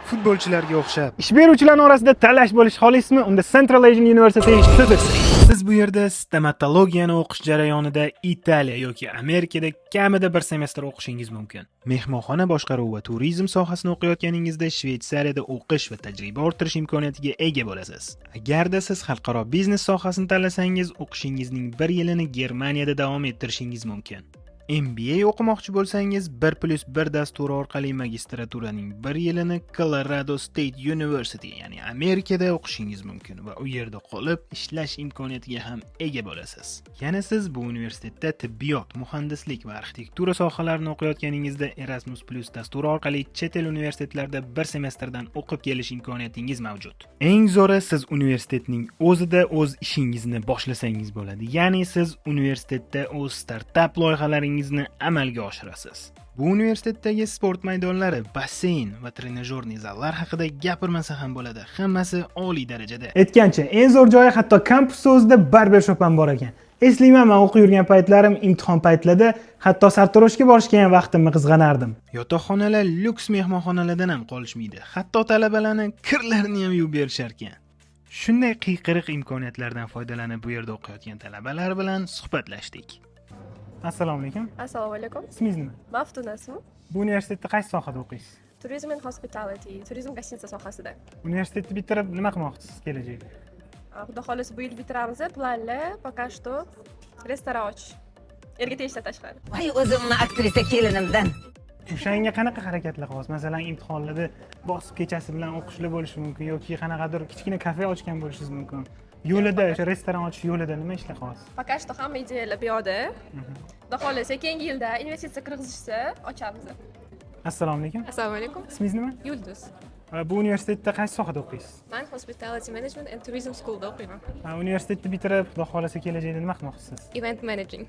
futbolchilarga o'xshab. Ish beruvchilar orasida tanlash bo'lish xolismi? Unda Central Asian University Physics. Siz bu yerda stomatologiyani o'qish jarayonida Italiya yoki Amerikada kamida bir semestr o'qishingiz mumkin. Mehmonxona boshqaruvi va turizm sohasini o'qiyotganingizda Shveysariyada o'qish va tajriba orttirish imkoniyatiga ega bo'lasiz. Agarda siz xalqaro biznes sohasini tanlasangiz, o'qishingizning 1 yilini Germaniyada davom ettirishingiz mumkin. MBA o'qimoqchi bo'lsangiz 1+1 dasturi orqali magistraturaning 1 yilini Colorado State University, ya'ni Amerikada o'qishingiz mumkin va u yerda qolib ishlash imkoniyatiga ham ega bo'lasiz. Yana siz bu universitetda tibbiyot, muhandislik va arxitektura sohalarini o'qiyotganingizda Erasmus+ dasturi orqali chet el universitetlarida 1 semestrdan o'qib kelish imkoniyatingiz mavjud. Eng zo'ri, siz universitetning o'zida o'z ishingizni boshlasangiz bo'ladi. Ya'ni siz universitetda o'z startap loyihalaringizni amalga oshirasiz. Bu universitetdagi sport maydonlari, basseyn va trenajyorniy zallar haqida gapirmasa ham bo'ladi. Hammasi oliy darajada. Aytgancha, eng zo'r joyi hatto kampus o'zida barbershop ham bor ekan. Eslayman, men o'qib yurgan paytlarim, imtihon paytlarida hatto sartaroshga borishga ham vaqtimni qizg'anardim. Yotoqxonalar lyuks mehmonxonalardan ham qolishmaydi. Hatto talabalarning kirlarini ham yuvib berishar ekan. Shunday qiyqiriq imkoniyatlardan foydalanib bu yerda o'qiyotgan talabalar bilan suhbatlashdik. Assalomu alaykum. Assalomu alaykum. Ismingiz nima? Maftunasmi? Bu universitetda qaysi sohada o'qiysiz? Turizm and hospitality, turizm gostinitsa sohasida. Universitetni bitirib nima qilmoqchisiz kelajakda? Xudo xolisi bu yil bitiramiz. Planlar пока что restoran ochish. Erga tegishdan tashqari. Voy o'zimni aktrisa kelinimdan. O'shanga qanaqa harakatlar qilyapsiz? Masalan, imtihonlarda bosib kechasi bilan o'qishli bo'lishi mumkin yoki qanaqadir kichkina kafe ochgan bo'lishingiz mumkin. Yo'lida, o'sha restoran ochish yo'lida nima ishlar qilyapsiz? Пока что hamma ideyalar bu yoqda. Xudo xolisi keyingi yilda investitsiya kirgizishsa ochamiz. Assalomu alaykum. Assalomu alaykum. Ismingiz nima? Yulduz. Bu universitetda qaysi sohada o'qiysiz? Men hospitality management and tourism schoolda o'qiyman. Universitetni bitirib, xudo xolasa kelajakda nima qilmoqchisiz? Event managing.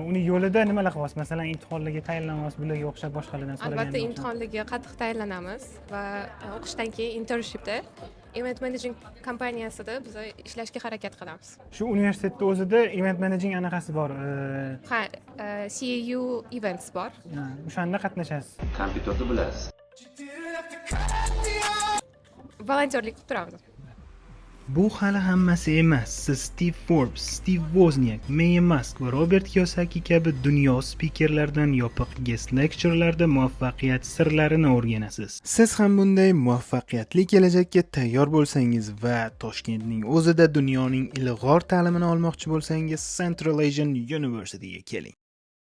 Uni yo'lida nimalar qilyapsiz? Masalan, imtihonlarga tayyorlanasiz, bularga o'xshab boshqalardan so'ragan. Albatta imtihonlarga qattiq tayyorlanamiz va o'qishdan keyin internshipda event managing kompaniyasida biz ishlashga harakat qilamiz. Shu universitetda o'zida event managing anaqasi bor. Ha, CAU events bor. O'shanda qatnashasiz. Kompyuterni bilasiz. Volontyorlik qilib turamiz. Bu hali hammasi emas. Siz Steve Forbes, Steve Wozniak, Maya Musk va Robert Kiyosaki kabi dunyo spikerlaridan yopiq guest lecturelarda muvaffaqiyat sirlarini o'rganasiz. Siz ham bunday muvaffaqiyatli kelajakka tayyor bo'lsangiz va Toshkentning o'zida dunyoning ilg'or ta'limini olmoqchi bo'lsangiz, Central Asian University'ga keling.